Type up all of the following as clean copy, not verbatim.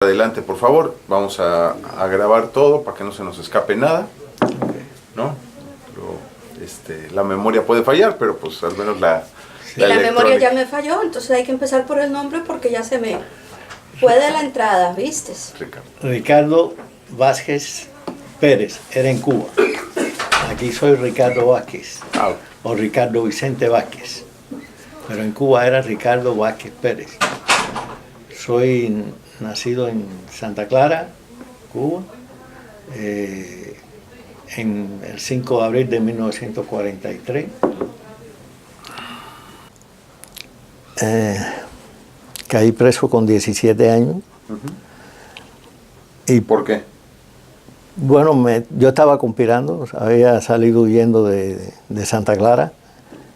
Adelante, por favor. Vamos a grabar todo para que no se nos escape nada, ¿no? La memoria puede fallar, pero pues al menos la memoria ya me falló, entonces hay que empezar por el nombre porque ya se me fue de la entrada, ¿viste? Ricardo Vázquez Pérez, era en Cuba. Aquí soy Ricardo Vázquez, o Ricardo Vicente Vázquez, pero en Cuba era Ricardo Vázquez Pérez. Soy nacido en Santa Clara, Cuba, en el 5 de abril de 1943. Caí preso con 17 años. ¿Y por qué? Bueno, yo estaba conspirando, había salido huyendo de Santa Clara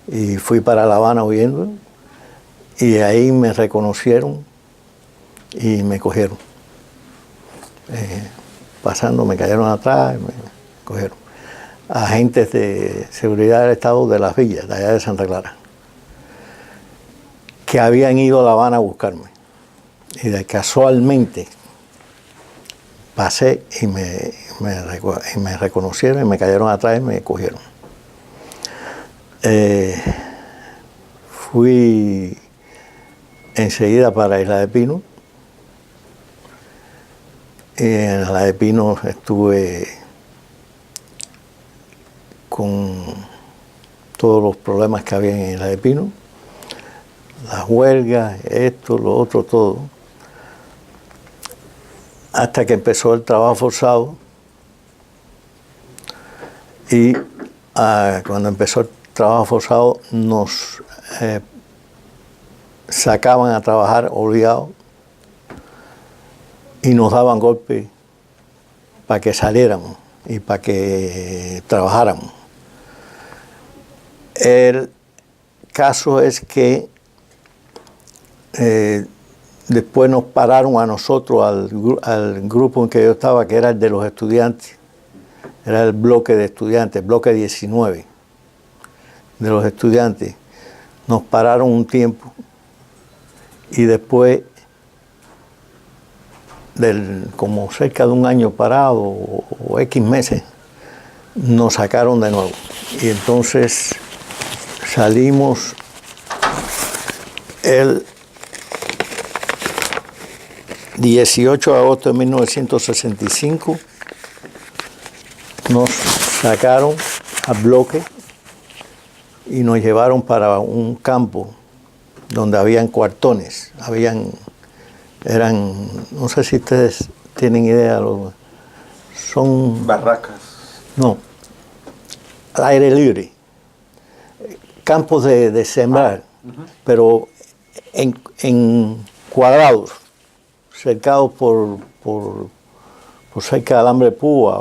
y fui para La Habana huyendo, y ahí me reconocieron y me cogieron. Pasando, me cayeron atrás y me cogieron. Agentes de seguridad del Estado de Las Villas, de allá de Santa Clara, que habían ido a La Habana a buscarme. Y casualmente pasé y me reconocieron y me cayeron atrás y me cogieron. Fui enseguida para Isla de Pino. Y en Isla de Pino estuve con todos los problemas que había en Isla de Pino, las huelgas, esto, lo otro, todo, hasta que empezó el trabajo forzado. Y cuando empezó el trabajo forzado nos sacaban a trabajar obligados y nos daban golpes para que saliéramos y para que trabajáramos. El caso es que después nos pararon a nosotros, al grupo en que yo estaba, que era el de los estudiantes, era el bloque de estudiantes, bloque 19 de los estudiantes. Nos pararon un tiempo y después, como cerca de un año parado o X meses, nos sacaron de nuevo. Y entonces salimos el 18 de agosto de 1965, nos sacaron al bloque y nos llevaron para un campo donde habían cuartones, no sé si ustedes tienen idea, son barracas. No, al aire libre, campos de sembrar, pero en cuadrados, cercados por cerca de alambre de púa.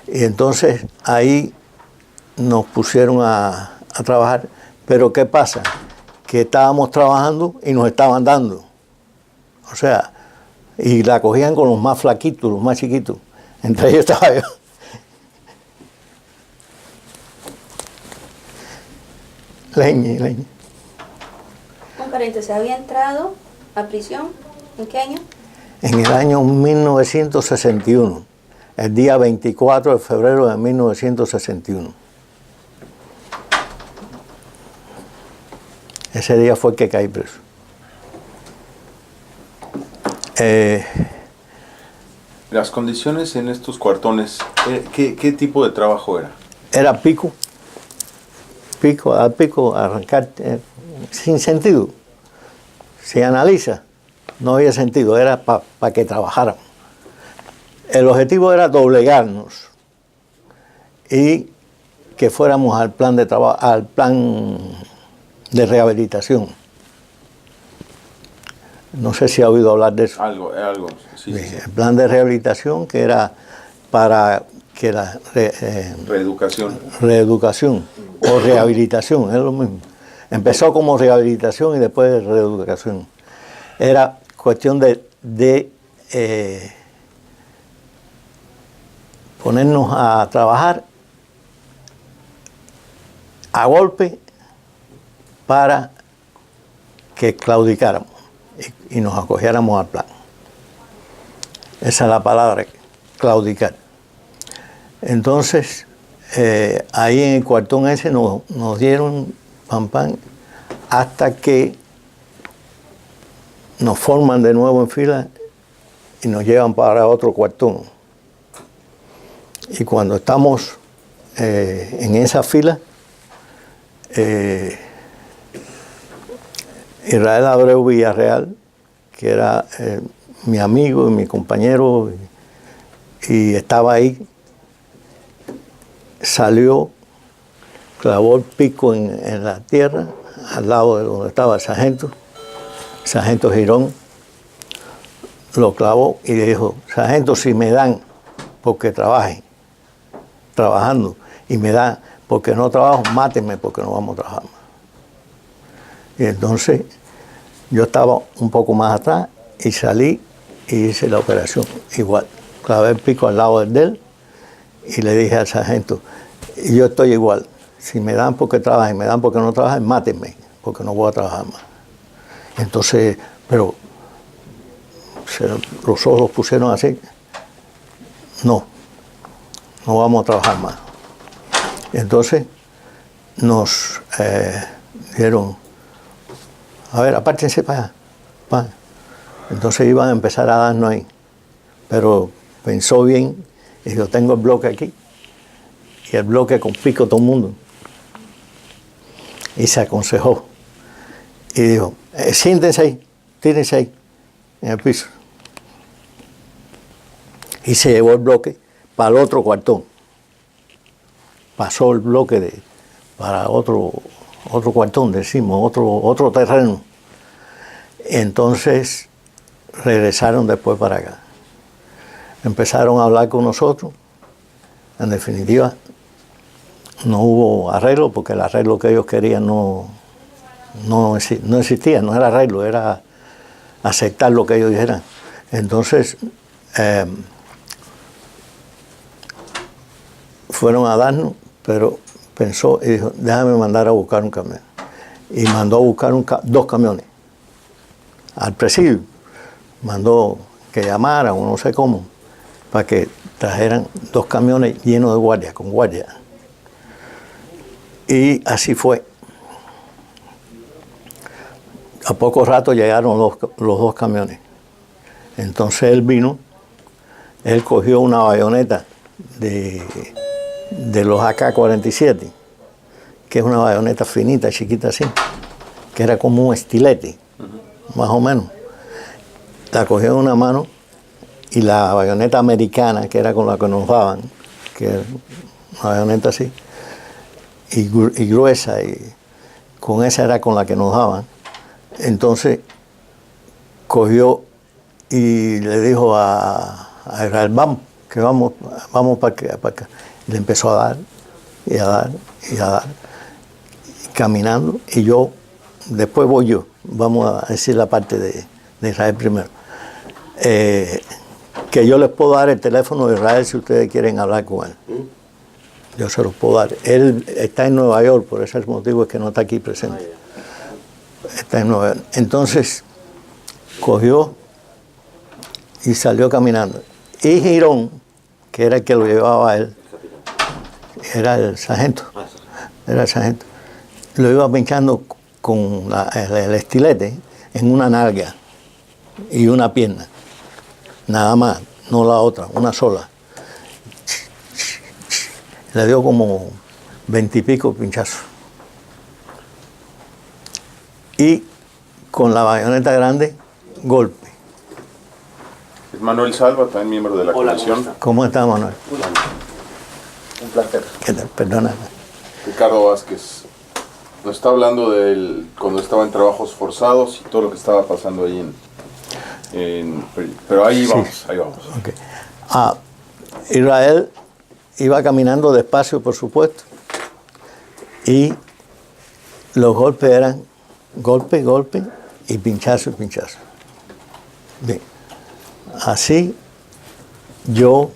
Y entonces ahí nos pusieron a trabajar. Pero ¿qué pasa? Que estábamos trabajando y nos estaban dando. O sea, y la cogían con los más flaquitos, los más chiquitos. Entre ellos estaba yo. Leña. Un paréntesis, ¿había entrado a prisión? ¿En qué año? En el año 1961, el día 24 de febrero de 1961. Ese día fue que caí preso. Las condiciones en estos cuartones, ¿qué tipo de trabajo era? Era al pico, arrancar, sin sentido. Se analiza, no había sentido, era para que trabajáramos. El objetivo era doblegarnos y que fuéramos al plan de trabajo, al plan de rehabilitación. No sé si ha oído hablar de eso. Algo, sí. El plan de rehabilitación, que era para que la reeducación o rehabilitación, es lo mismo. Empezó como rehabilitación y después reeducación. Era cuestión de ponernos a trabajar a golpe para que claudicáramos y nos acogiéramos al plan. Esa es la palabra, claudicar. Entonces, ahí en el cuartón ese nos dieron pan hasta que nos forman de nuevo en fila y nos llevan para otro cuartón. Y cuando estamos en esa fila, Israel Abreu Villarreal, que era mi amigo y mi compañero, y estaba ahí, salió, clavó el pico en la tierra, al lado de donde estaba el sargento Girón, lo clavó y le dijo: sargento, si me dan porque trabajando, y me dan porque no trabajo, mátenme porque no vamos a trabajar más. Y entonces yo estaba un poco más atrás y salí y hice la operación igual. Clavé el pico al lado de él y le dije al sargento: yo estoy igual, si me dan porque trabajen, me dan porque no trabajen, mátenme, porque no voy a trabajar más. Entonces, pero los ojos los pusieron así: no vamos a trabajar más. Entonces nos dijeron: a ver, apártense para allá. Entonces iban a empezar a darnos ahí. Pero pensó bien y yo tengo el bloque aquí. Y el bloque con pico todo el mundo. Y se aconsejó. Y dijo: siéntense ahí, tírense ahí, en el piso. Y se llevó el bloque para el otro cuartón. Pasó el bloque para otro cuartón, decimos, otro terreno. Entonces regresaron después para acá. Empezaron a hablar con nosotros. En definitiva, no hubo arreglo, porque el arreglo que ellos querían no existía, no era arreglo, era aceptar lo que ellos dijeran. Entonces, fueron a darnos, pero pensó y dijo: déjame mandar a buscar un camión. Y mandó a buscar dos camiones al presidio. Mandó que llamaran, o no sé cómo, para que trajeran dos camiones llenos de guardias, con guardias. Y así fue. A poco rato llegaron los dos camiones. Entonces él vino, él cogió una bayoneta de los AK-47, que es una bayoneta finita, chiquita así, que era como un estilete, más o menos. La cogió en una mano, y la bayoneta americana, que era con la que nos daban, que era una bayoneta así, y gruesa, y con esa era con la que nos daban. Entonces cogió y le dijo a Israel: vamos, que vamos para acá. Y le empezó a dar, y a dar, y a dar, caminando, y yo, después voy yo, vamos a decir la parte de Israel primero. Que yo les puedo dar el teléfono de Israel si ustedes quieren hablar con él. Yo se los puedo dar. Él está en Nueva York, por ese motivo es que no está aquí presente. Está en Nueva York. Entonces, cogió y salió caminando. Y Girón, que era el que lo llevaba a él, era el sargento. Lo iba pinchando con el estilete en una nalga y una pierna. Nada más, no la otra, una sola. Le dio como 20 y pico pinchazos. Y con la bayoneta grande, golpe. Es Manuel Salva, también miembro de la comisión. ¿Cómo está, Manuel? Un placer. ¿Qué tal? Perdóname. Ricardo Vázquez nos está hablando de cuando estaba en trabajos forzados y todo lo que estaba pasando ahí pero ahí vamos, sí. Ahí vamos. Okay. Israel iba caminando despacio, por supuesto, y los golpes eran golpe y pinchazo. Bien. Así yo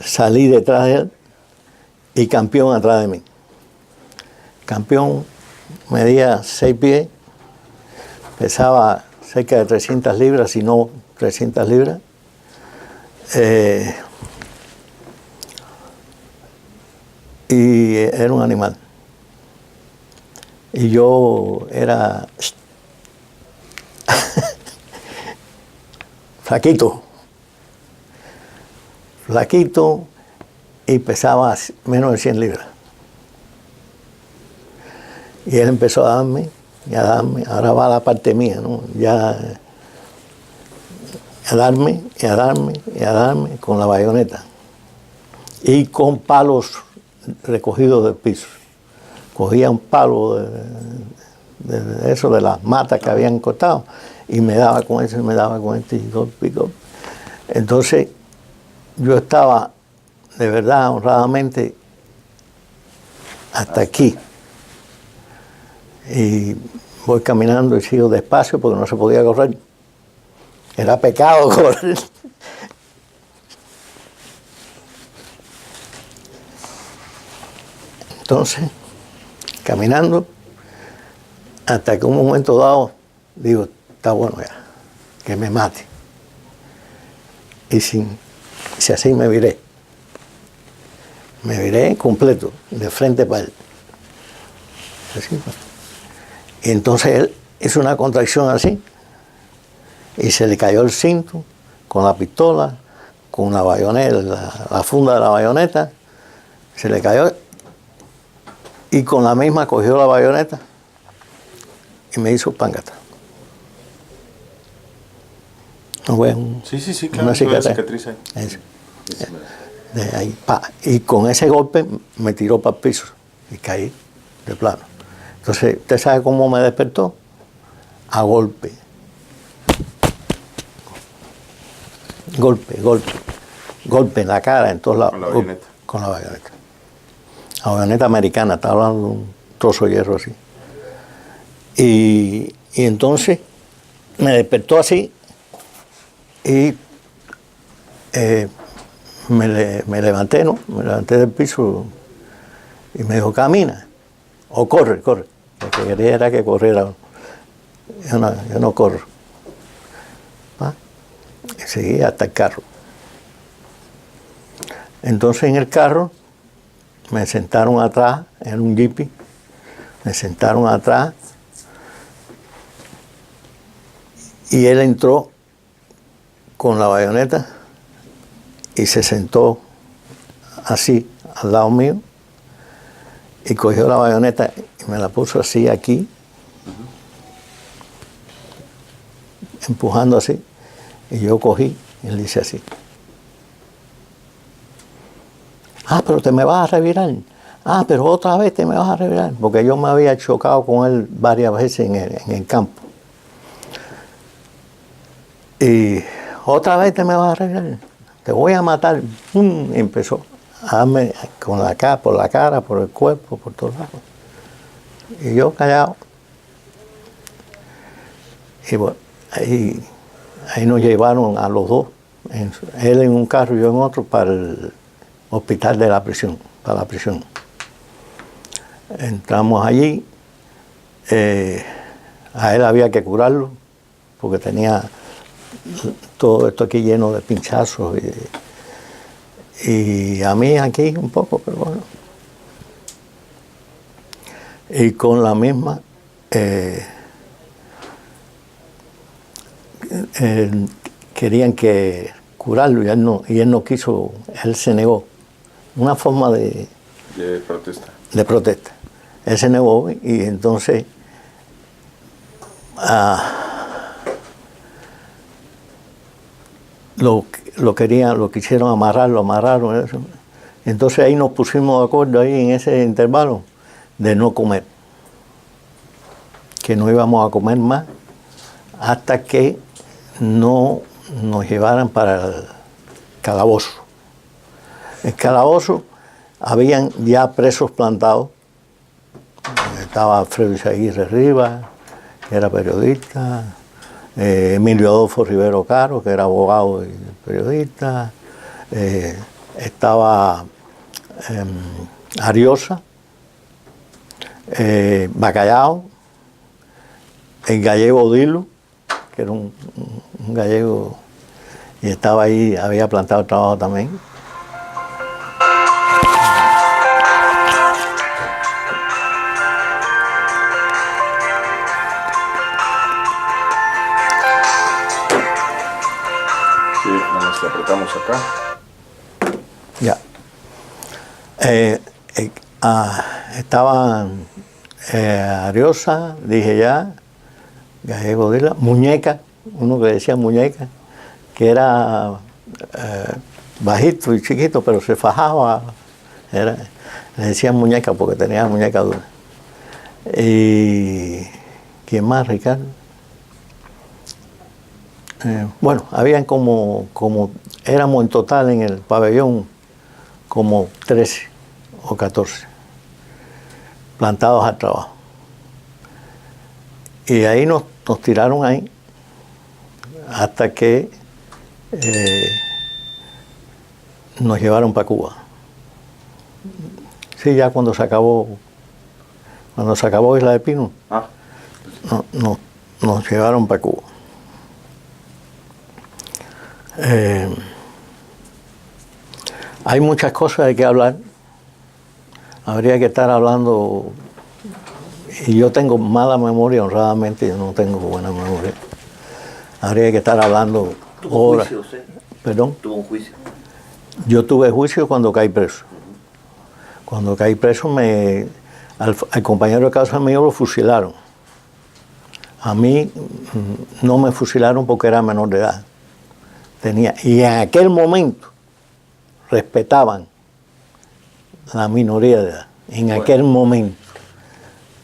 salí detrás de él y Campeón atrás de mí. Campeón medía 6 pies, pesaba cerca de 300 libras, si no 300 libras, y era un animal. Y yo era flaquito y pesaba menos de 100 libras. Y él empezó a darme y a darme, ahora va la parte mía, ¿no? Ya a darme y a darme y a darme con la bayoneta y con palos recogidos del piso. Cogía un palo de eso, de las matas que habían cortado, y me daba con eso, y me daba con este, y golpe, y golpe. Entonces, yo estaba, de verdad, honradamente, hasta aquí. Y voy caminando y sigo despacio porque no se podía correr. Era pecado correr. Entonces, caminando, hasta que un momento dado, digo, está bueno ya, que me mate. Y si así me viré completo, de frente para él. Así, pues. Y entonces él hizo una contracción así, y se le cayó el cinto, con la pistola, con la bayoneta, la funda de la bayoneta, se le cayó, y con la misma cogió la bayoneta y me hizo pángata. ¿No ves? Sí, claro, una cicatriz ahí. Eso. De ahí, pa. Y con ese golpe me tiró para el piso y caí de plano. Entonces, ¿usted sabe cómo me despertó? A golpe. Golpe en la cara, en todos lados. Con la bayoneta. Con la bayoneta. La bayoneta americana, estaba hablando de un trozo de hierro así. Y entonces me despertó así y me levanté, ¿no? Me levanté del piso y me dijo, camina o corre. Lo que quería era que corriera. Yo no corro. ¿Ah? Y seguí hasta el carro. Entonces en el carro me sentaron atrás, en un jeepy, me sentaron atrás y él entró con la bayoneta y se sentó así al lado mío y cogió la bayoneta y me la puso así aquí, empujando así, y yo cogí y él dice así. Pero te me vas a revirar. Pero otra vez te me vas a revirar. Porque yo me había chocado con él varias veces en el campo. Y otra vez te me vas a revirar. Te voy a matar. Y empezó a darme por la cara, por el cuerpo, por todos lados. Y yo callado. Y bueno, ahí nos llevaron a los dos. Él en un carro y yo en otro para el hospital de la prisión, para la prisión. Entramos allí, a él había que curarlo, porque tenía todo esto aquí lleno de pinchazos, y a mí aquí un poco, pero bueno. Y con la misma, querían que curarlo y él no quiso, él se negó. Una forma de protesta. Él se negó y entonces lo quisieron amarrar, lo amarraron. Eso. Entonces ahí nos pusimos de acuerdo ahí en ese intervalo de no comer. Que no íbamos a comer más hasta que no nos llevaran para el calabozo. El calabozo habían ya presos plantados. Estaba Alfredo Izaguirre Rivas, que era periodista, Emilio Adolfo Rivero Caro, que era abogado y periodista, estaba Ariosa, Bacallao, el gallego Dilo, que era un gallego, y estaba ahí, había plantado trabajo también. Sí, nada más le apretamos acá. Ya. Estaban Ariosa, dije ya, Gallego Dila, Muñeca, uno que decía Muñeca, que era bajito y chiquito, pero se fajaba. Le decían Muñeca porque tenía muñeca dura. Y ¿quién más, Ricardo? Bueno, habían como éramos en total en el pabellón como 13 o 14 plantados al trabajo. Y ahí nos tiraron ahí hasta que nos llevaron para Cuba. Sí, ya cuando se acabó Isla de Pino, nos llevaron para Cuba. Hay muchas cosas de que hablar. Habría que estar hablando, y yo tengo mala memoria, honradamente, yo no tengo buena memoria. Habría que estar hablando horas. ¿Tuvo juicio usted? ¿Perdón? ¿Tuvo un juicio? Yo tuve juicio cuando caí preso. Cuando caí preso, al compañero de casa mío lo fusilaron. A mí no me fusilaron porque era menor de edad. Y en aquel momento respetaban la minoría de edad, en aquel momento.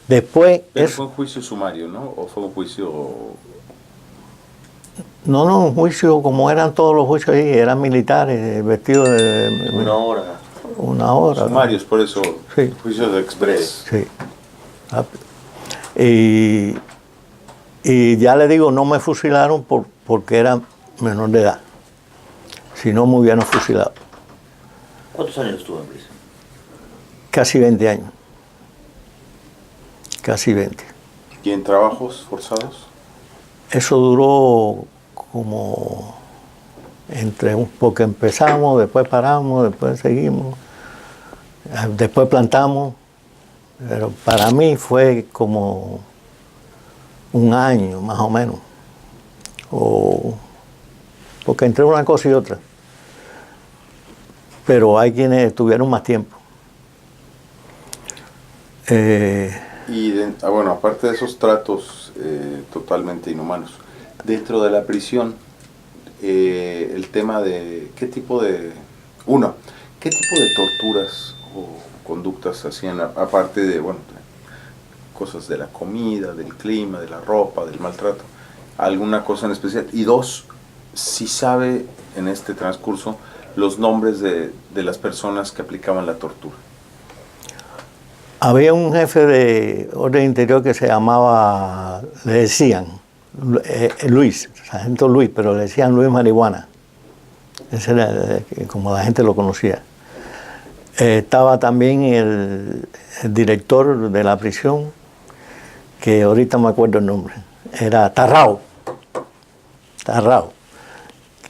Después... Pero fue un juicio sumario, ¿no? ¿O fue un juicio...? No, un juicio como eran todos los juicios ahí, eran militares, vestidos de... Una hora. Una hora. Sumarios, por eso, sí. Juicios de express. Sí. Y ya le digo, no me fusilaron porque era menor de edad. Si no, me hubieran fusilado. ¿Cuántos años estuvo en prisión? Casi 20 años. Casi 20. ¿Y en trabajos forzados? Eso duró como porque empezamos, después paramos, después seguimos, después plantamos. Pero para mí fue como un año, más o menos. Porque entre una cosa y otra. Pero hay quienes tuvieron más tiempo. Bueno, aparte de esos tratos totalmente inhumanos, dentro de la prisión, el tema de qué tipo de torturas o conductas hacían, aparte de, bueno, cosas de la comida, del clima, de la ropa, del maltrato, alguna cosa en especial. Y dos, si sabe en este transcurso los nombres de las personas que aplicaban la tortura. Había un jefe de orden interior que se llamaba, le decían, Luis, sargento Luis, pero le decían Luis Marihuana. Ese era como la gente lo conocía. Estaba también el director de la prisión, que ahorita me acuerdo el nombre, era Tarrao,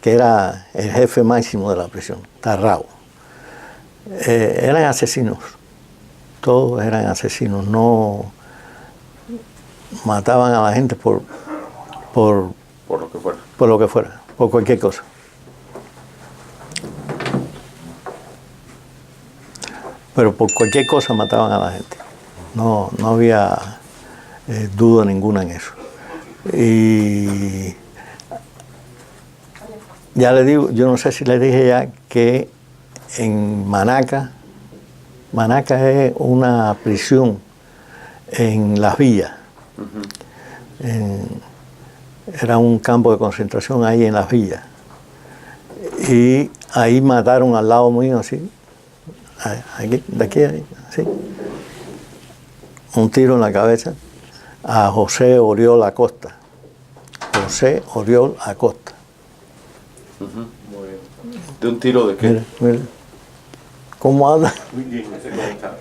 que era el jefe máximo de la prisión, Tarrao. Eran asesinos. Todos eran asesinos, no mataban a la gente por lo que fuera. Por lo que fuera, por cualquier cosa. Pero por cualquier cosa mataban a la gente. No había duda ninguna en eso. Y ya le digo, yo no sé si le dije ya que en Manaca es una prisión en Las Villas. Era un campo de concentración ahí en Las Villas. Y ahí mataron al lado mío, así, de aquí, así, un tiro en la cabeza, a José Oriol Acosta. José Oriol Acosta. Muy bien. ¿De un tiro de qué? Mira. ¿Cómo anda? Muy bien,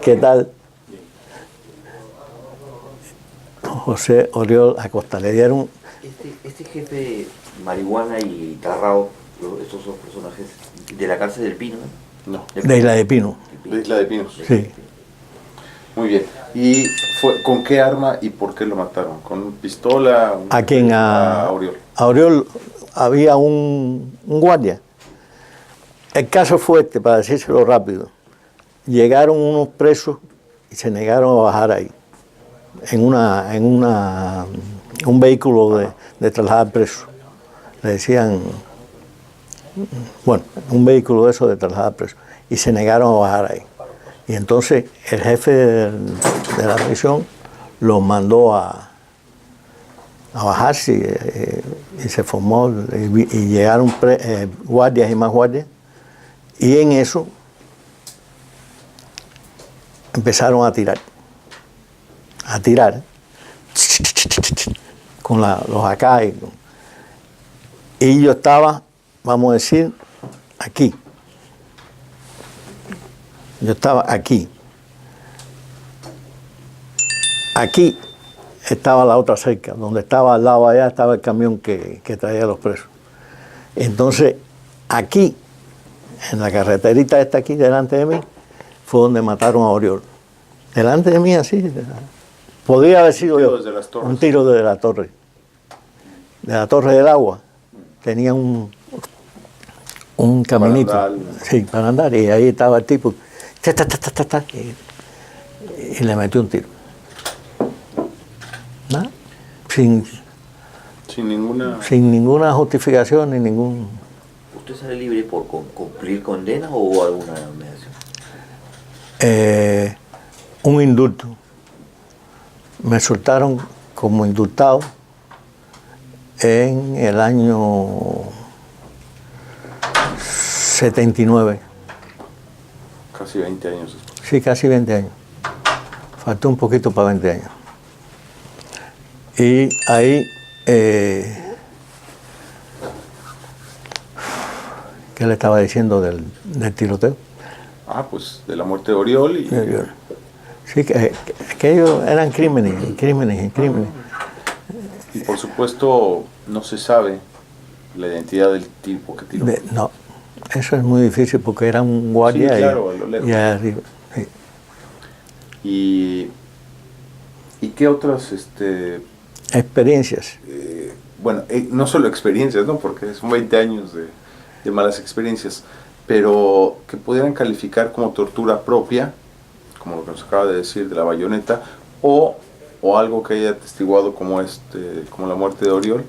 ¿Qué tal? José Oriol Acosta. Le dieron... Este jefe Marihuana y Tarrao, estos dos personajes de la cárcel del Pino, ¿no? No, de Isla de Pino. de Isla de Pinos. Sí. Muy bien. ¿Y fue con qué arma y por qué lo mataron? ¿Con pistola? ¿A quién? A Oriol. A Oriol había un guardia. El caso fue este, para decírselo rápido. Llegaron unos presos y se negaron a bajar ahí, en un vehículo de trasladar presos. Le decían, bueno, un vehículo de eso de trasladar presos. Y se negaron a bajar ahí. Y entonces el jefe de la prisión los mandó a bajarse y se formó, y llegaron guardias y más guardias. Y en eso empezaron a tirar con los AK. Y yo estaba, vamos a decir, aquí. Yo estaba aquí. Aquí estaba la otra cerca, donde estaba al lado allá estaba el camión que traía a los presos. Entonces, aquí, en la carreterita esta aquí delante de mí, fue donde mataron a Oriol. Delante de mí así. Podría haber sido yo. Desde las torres. Un tiro desde la torre. De la torre del agua. Tenía un caminito. Para andar. Sí, para andar. Y ahí estaba el tipo. Y le metió un tiro. ¿Nada? Sin ninguna justificación ni ningún... ¿Usted sale libre por cumplir condena o alguna mediación? Un indulto. Me soltaron como indultado en el año 79. Casi 20 años después. Sí, casi 20 años. Faltó un poquito para 20 años. Y ahí, ¿qué le estaba diciendo del tiroteo? Pues de la muerte de Oriol y... Sí, que ellos eran crímenes. Y por supuesto no se sabe la identidad del tipo que tiró. No, eso es muy difícil porque era un guardia. Sí, claro, a lo lejos. Y arriba. Sí. ¿Y qué otras experiencias? No solo experiencias, ¿no? Porque son 20 años de malas experiencias, pero que pudieran calificar como tortura propia, como lo que nos acaba de decir de la bayoneta, o algo que haya atestiguado como la muerte de Oriol,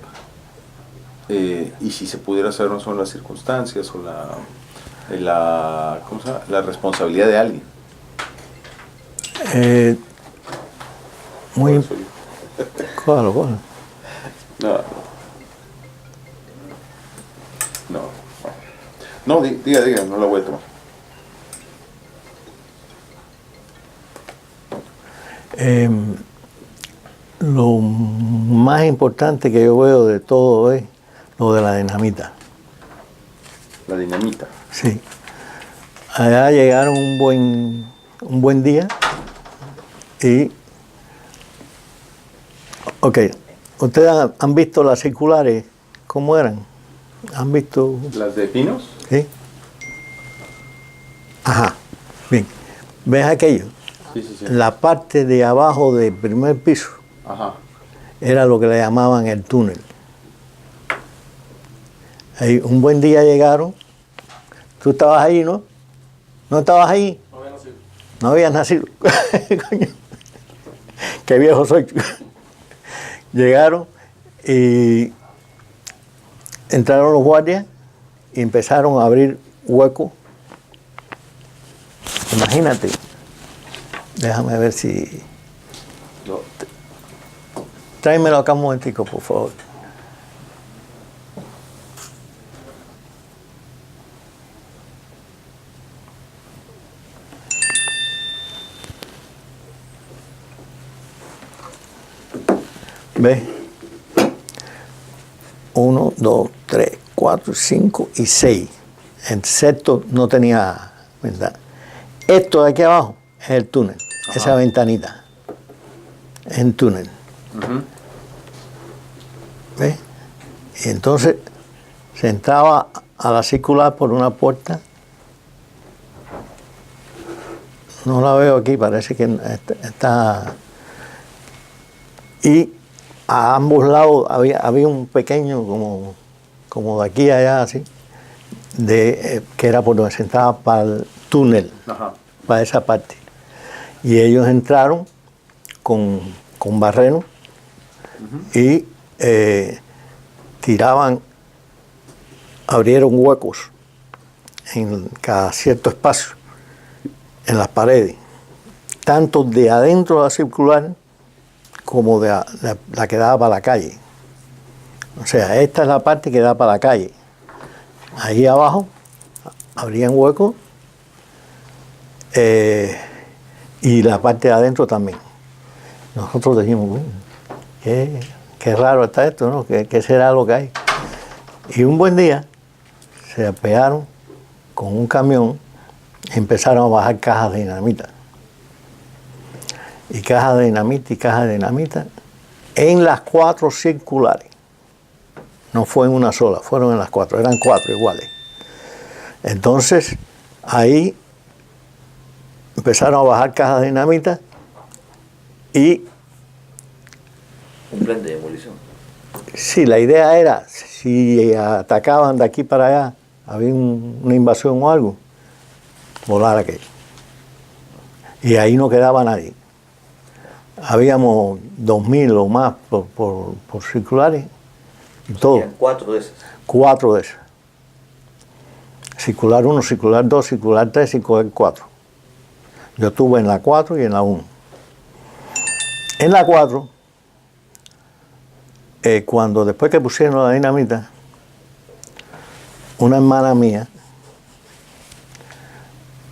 y si se pudiera saber no son las circunstancias o la responsabilidad de alguien. Muy... ¿Cuál? No, diga, no la voy a tomar. Lo más importante que yo veo de todo es lo de la dinamita. La dinamita. Sí. Allá llegaron un buen día y... Ok, ¿ustedes han visto las circulares? ¿Cómo eran? ¿Han visto? ¿Las de Pinos? Sí. Ajá, bien. ¿Ves aquello? Sí. La parte de abajo del primer piso. Ajá. Era lo que le llamaban el túnel. Ahí, un buen día llegaron. Tú estabas ahí, ¿no? ¿No estabas ahí? No había nacido. No habías nacido. Coño. Qué viejo soy. Llegaron y entraron los guardias y empezaron a abrir huecos. Imagínate. Déjame ver si... No. Tráemelo acá un momentico, por favor. ¿Ves? 1, 2, 3, 4, 5 y 6. El sexto no tenía ventana. Esto de aquí abajo es el túnel. Ajá. Esa ventanita. Es el túnel. Uh-huh. ¿Ves? Y entonces se entraba a la circular por una puerta. No la veo aquí, parece que está... Y a ambos lados había un pequeño, como de aquí a allá, así, que era por donde se entraba para el túnel, Ajá. para esa parte. Y ellos entraron con barreno y tiraban, abrieron huecos en cada cierto espacio, en las paredes, tanto de adentro de la circular como de la que daba para la calle. O sea, esta es la parte que da para la calle. Ahí abajo abrían huecos y la parte de adentro también. Nosotros dijimos, bueno, qué raro está esto, ¿no? ¿Qué será lo que hay? Y un buen día se apearon con un camión y empezaron a bajar cajas de dinamita. Y cajas de dinamita y cajas de dinamita en las 4 circulares. No fue en una sola, fueron en las 4, eran 4 iguales. Entonces, ahí empezaron a bajar cajas de dinamita y... Un plan de demolición. Sí, la idea era, si atacaban de aquí para allá, había una invasión o algo, volar aquello. Y ahí no quedaba nadie. Habíamos 2.000 o más por circulares y todo. Eran 4 de esas. 4 de esas. Circular 1, circular 2, circular 3, circular 4. Yo estuve en la 4 y en la 1. En la 4, cuando después que pusieron la dinamita, una hermana mía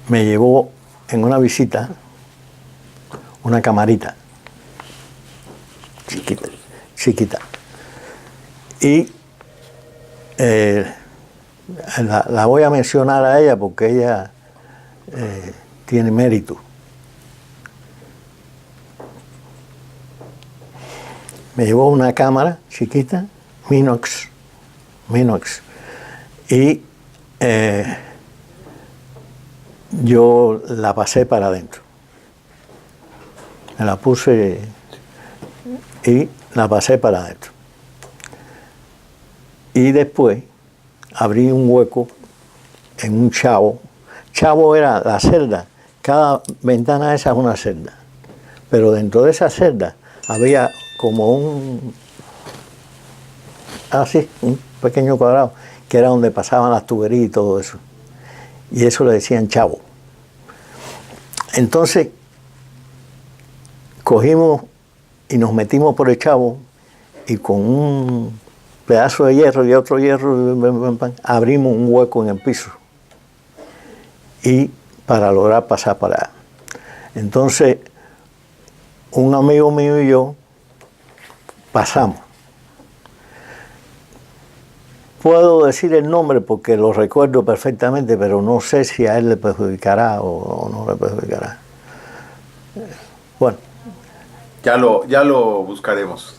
me llevó en una visita una camarita chiquita. Y la voy a mencionar a ella porque ella tiene mérito. Me llevó una cámara chiquita, Minox, y yo la pasé para adentro. Me la puse y la pasé para adentro. Y después abrí un hueco en un chavo. Chavo era la celda. Cada ventana esa es una celda. Pero dentro de esa celda había como un pequeño cuadrado, que era donde pasaban las tuberías y todo eso. Y eso le decían chavo. Entonces, cogimos y nos metimos por el chavo y con un pedazo de hierro y otro hierro abrimos un hueco en el piso y para lograr pasar para allá. Entonces, un amigo mío y yo pasamos. Puedo decir el nombre porque lo recuerdo perfectamente, pero no sé si a él le perjudicará o no le perjudicará. Bueno. Ya lo buscaremos.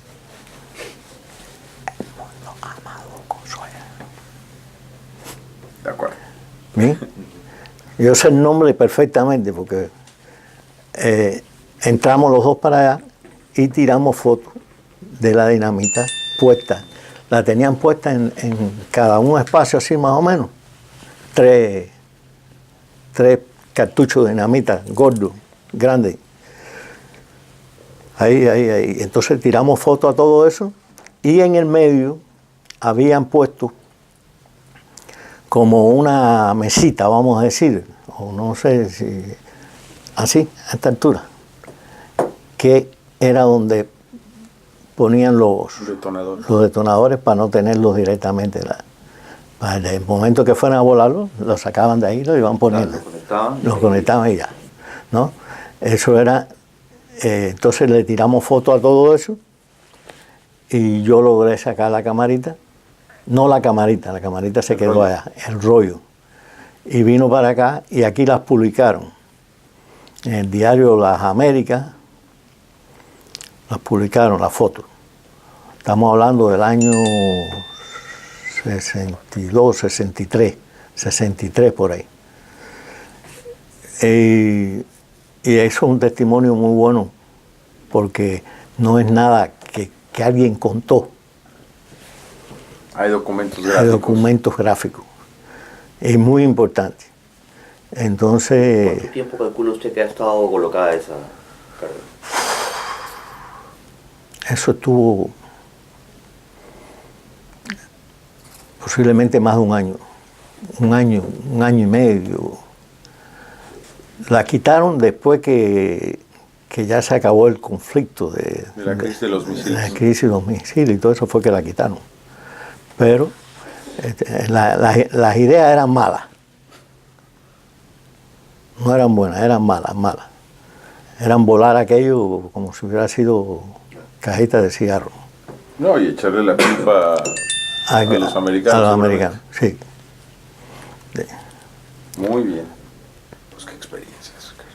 De acuerdo. ¿Bien? Yo sé el nombre perfectamente porque entramos los dos para allá y tiramos fotos de la dinamita puesta. La tenían puesta en cada un espacio así más o menos. 3 cartuchos de dinamita gordos, grandes. Ahí. Entonces tiramos fotos a todo eso y en el medio habían puesto como una mesita, vamos a decir, o no sé si así, a esta altura, que era donde ponían los detonadores para no tenerlos directamente. Para el momento que fueran a volarlos, los sacaban de ahí y los iban poniendo. Los conectaban y ya, ¿no? Eso era, entonces le tiramos fotos a todo eso y yo logré sacar la camarita. No la camarita se quedó allá, el rollo. Y vino para acá y aquí las publicaron. En el diario Las Américas las publicaron, las fotos. Estamos hablando del año 62, 63 por ahí. Y eso es un testimonio muy bueno, porque no es nada que alguien contó. Hay documentos gráficos. Hay documentos gráficos. Es muy importante. Entonces, ¿Cuánto tiempo calcula usted que ha estado colocada esa carga? eso estuvo posiblemente más de un año. Un año y medio. La quitaron después que ya se acabó el conflicto de la crisis de los misiles. La crisis de los misiles y todo eso fue que la quitaron. Pero las ideas eran malas. No eran buenas, eran malas. Eran volar aquello como si hubiera sido cajita de cigarro. No, y echarle la culpa a los americanos. A los americanos, sí. Muy bien. Pues qué experiencias, Ricardo.